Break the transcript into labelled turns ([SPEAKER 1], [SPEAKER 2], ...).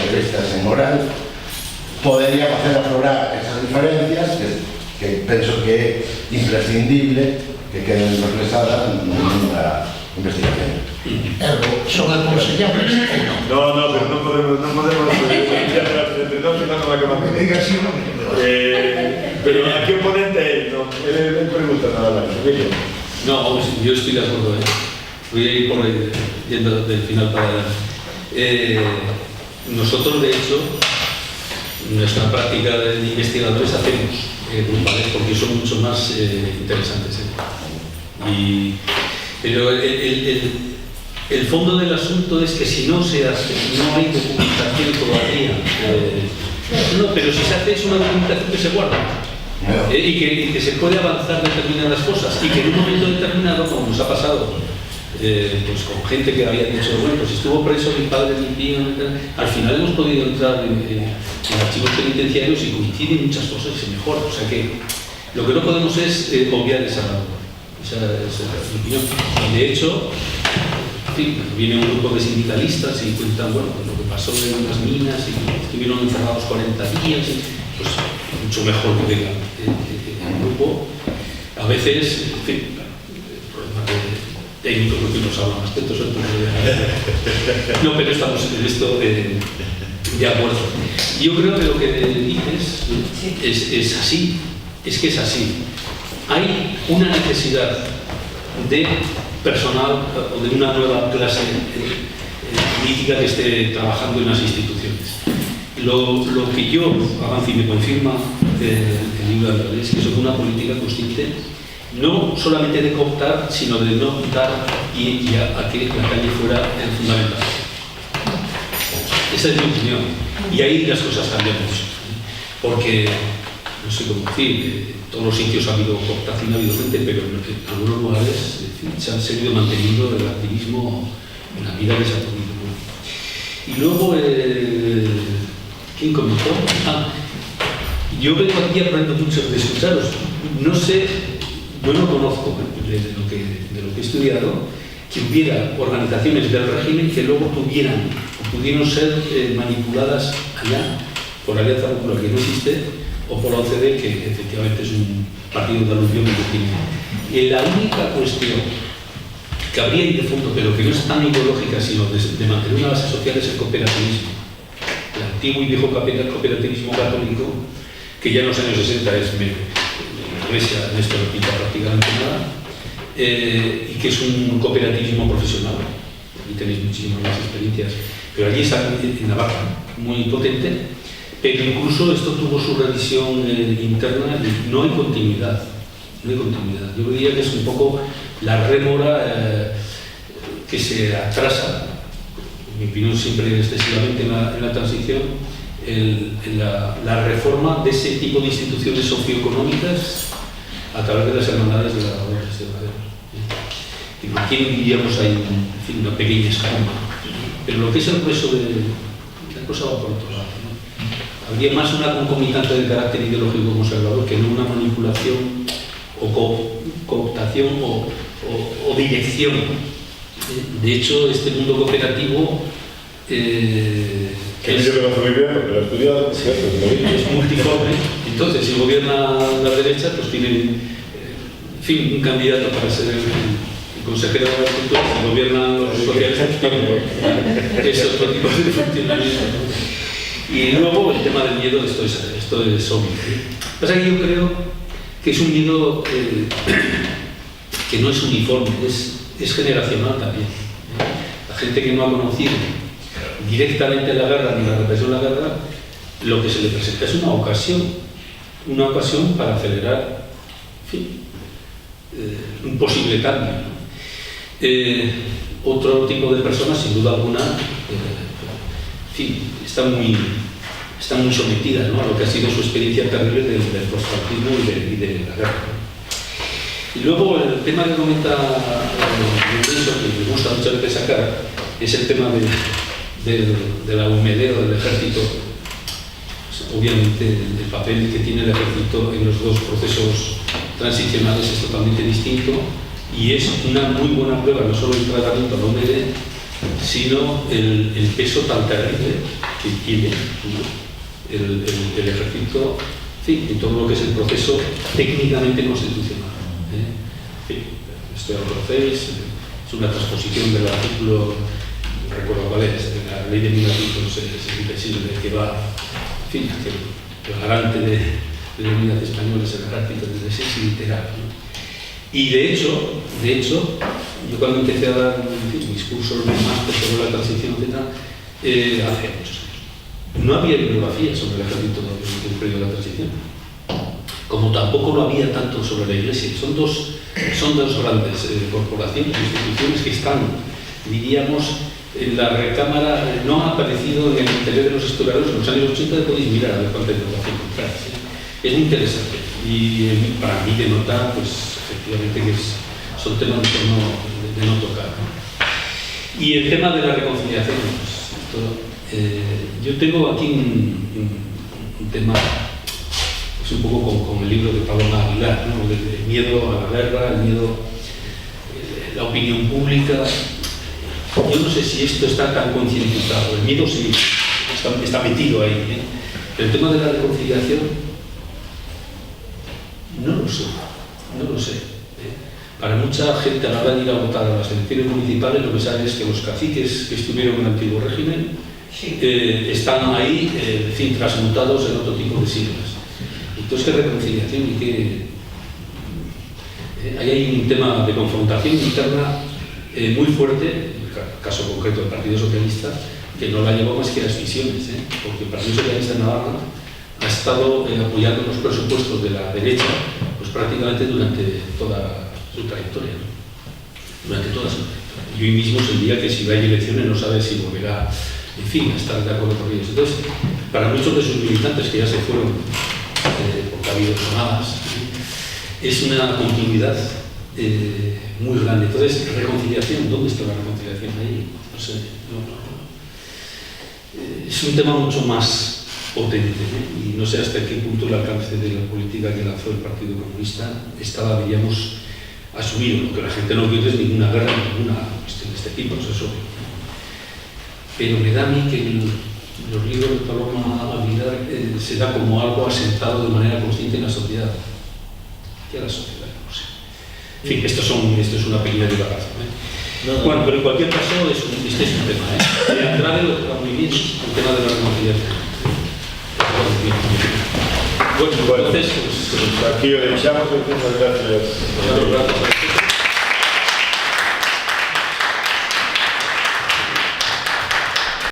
[SPEAKER 1] especialistas en moral, podería facer aflorar esas diferencias que penso que é imprescindible que queden reflexadas nunha investigación.
[SPEAKER 2] ¿Son aconsellables o no?
[SPEAKER 3] No, pero non podemos entre nós non vai acabar.
[SPEAKER 2] Diga sí o no.
[SPEAKER 3] Pero aquí o ponente é él, non? Él pregunta nada máis, Emilio.
[SPEAKER 4] No, vamos, yo estoy de acuerdo, voy a ir por yendo del final para adelante. Nosotros, de hecho, nuestra práctica de investigadores hacemos grupales porque son mucho más interesantes. Pero el fondo del asunto es que si no se hace, no hay documentación todavía. No, pero si se hace es una documentación que se guarda. Y que se puede avanzar determinadas cosas y que en un momento determinado, como nos ha pasado pues con gente que había dicho, bueno, pues estuvo preso mi padre, mi tío, al final hemos podido entrar en archivos penitenciarios y coinciden muchas cosas y se mejora. O sea que lo que no podemos es obviar esa labor. Esa es mi opinión. Y de hecho, en fin, viene un grupo de sindicalistas y cuentan, bueno, pues lo que pasó en las minas y estuvieron encerrados 40 días, y, pues mucho mejor que venga el grupo. A veces, en fin, problemas técnicos, lo que nos hablan aspectos otros. No, pero estamos en esto de acuerdo. Yo creo que lo que dices es así, es que es así. Hay una necesidad de personal o de una nueva clase política que esté trabajando en las instituciones. Lo que yo avanzo y me confirma el libro de Andrés es que es una política consciente no solamente de cooptar, sino de no dar pie a que la calle fuera el fundamental. Esa es mi opinión. Y ahí las cosas cambian mucho. Porque, no sé cómo decir, en todos los sitios ha habido cooptación, ha habido gente, pero en algunos lugares se han seguido manteniendo el activismo en la vida que se ha tenido. Y luego, ¿quién comentó? Yo vengo aquí y aprendo mucho de escucharos. No sé, yo no conozco de lo que he estudiado que hubiera organizaciones del régimen que luego tuvieran o pudieron ser manipuladas allá por Alianza Popular, que no existe, o por la OCDE, que efectivamente es un partido de alusión que tiene. La única cuestión que habría ahí de fondo, pero que no es tan ideológica, sino de mantener una base social, es el cooperativismo. El antiguo y viejo cooperativismo católico, que ya en los años 60 es la Iglesia, en esto no pinta prácticamente nada, y que es un cooperativismo profesional. Y tenéis muchísimas más experiencias, pero allí está en Navarra, muy potente. Pero incluso esto tuvo su revisión interna y no hay continuidad. No hay continuidad. Yo diría que es un poco la rémora que se atrasa, en mi opinión siempre excesivamente en la transición, la reforma de ese tipo de instituciones socioeconómicas a través de las hermandades de la labor de y aquí diríamos hay una pequeña escala. Pero lo que es el grueso de la cosa va por otro lado. Habría más una concomitante de carácter ideológico conservador que no una manipulación o cooptación o dirección. De hecho, este mundo cooperativo es multiforme. Entonces, si gobierna la derecha, pues tienen en fin, un candidato para ser el consejero de Agricultura. Si gobiernan los socialistas, es otro tipo de funcionamiento. Y luego el tema del miedo, esto es obvio. Pasa que yo creo que es un miedo que no es uniforme, es generacional también. La gente que no ha conocido directamente la guerra ni la represión de la guerra, lo que se le presenta es una ocasión para acelerar, en fin, un posible cambio, ¿no? Otro tipo de personas, sin duda alguna, en fin, están muy sometidas, ¿no?, a lo que ha sido su experiencia terrible del postfascismo y de la guerra. Y luego el tema que comenta Lorenzo, que me gusta muchas veces sacar, es el tema de la humedero del ejército. Pues, obviamente el papel que tiene el ejército en los dos procesos transicionales es totalmente distinto y es una muy buena prueba, no solo el tratamiento a la humedad, sino el peso tan terrible que tiene el ejército, en fin, en todo lo que es el proceso técnicamente constitucional. En fin, esto ya lo conocéis, es una transposición del artículo, no recuerdo cuál es, de la ley de 1966, que va, en fin, que el garante de la unidad española es el artículo 36 literal, ¿no? Y de hecho, yo cuando empecé a dar mis cursos de máster sobre la transición, hace muchos años, no había bibliografía sobre el ejército del periodo de la transición, como tampoco lo había tanto sobre la Iglesia. Son dos grandes corporaciones, instituciones que están, diríamos, en la recámara, no han aparecido en el interior de los historiadores. En los años 80 podéis mirar a ver cuánta bibliografía encontráis. Es muy interesante y para mí denota, pues, efectivamente, que son temas de no tocar, ¿no? Y el tema de la reconciliación, pues, yo tengo aquí un tema, pues, un poco con el libro de Paloma Aguilar, ¿no? El miedo a la guerra, el miedo, la opinión pública. Yo no sé si esto está tan concientizado, el miedo sí está metido ahí, ¿eh? Pero el tema de la reconciliación, no lo sé. Para mucha gente, a la hora de ir a votar a las elecciones municipales, lo que sabe es que los caciques que estuvieron en el antiguo régimen están ahí, en fin, transmutados en otro tipo de siglas. Entonces, ¿qué reconciliación y qué? Ahí hay un tema de confrontación interna muy fuerte, en el caso concreto del Partido Socialista, que no la llevó más que a las visiones, porque el Partido Socialista de Navarra ha estado apoyando los presupuestos de la derecha, pues prácticamente durante toda su trayectoria, ¿no? Durante toda su trayectoria. Y hoy mismo es el día que si va a elecciones no sabe si volverá, en fin, a estar de acuerdo con ellos. Entonces, para muchos de sus militantes que ya se fueron, porque ha habido tomadas, es una continuidad muy grande. Entonces, reconciliación, ¿dónde está la reconciliación ahí? No sé, es un tema mucho más potente, y no sé hasta qué punto el alcance de la política que lanzó el Partido Comunista estaba, diríamos, asumido. Lo que la gente no quiere es ninguna guerra, ninguna cuestión de este tipo, eso es obvio. Pero me da a mí que los libros de Paloma Aguilar se da como algo asentado de manera consciente en la sociedad. ¿Qué a la sociedad? No sé. En fin, esto es una pequeña divagación, Bueno, pero en cualquier caso, este es un tema, Andrade lo está muy bien, el tema de la reconciliación. Bueno, entonces,
[SPEAKER 3] pues aquí lo dejamos. Muchas gracias.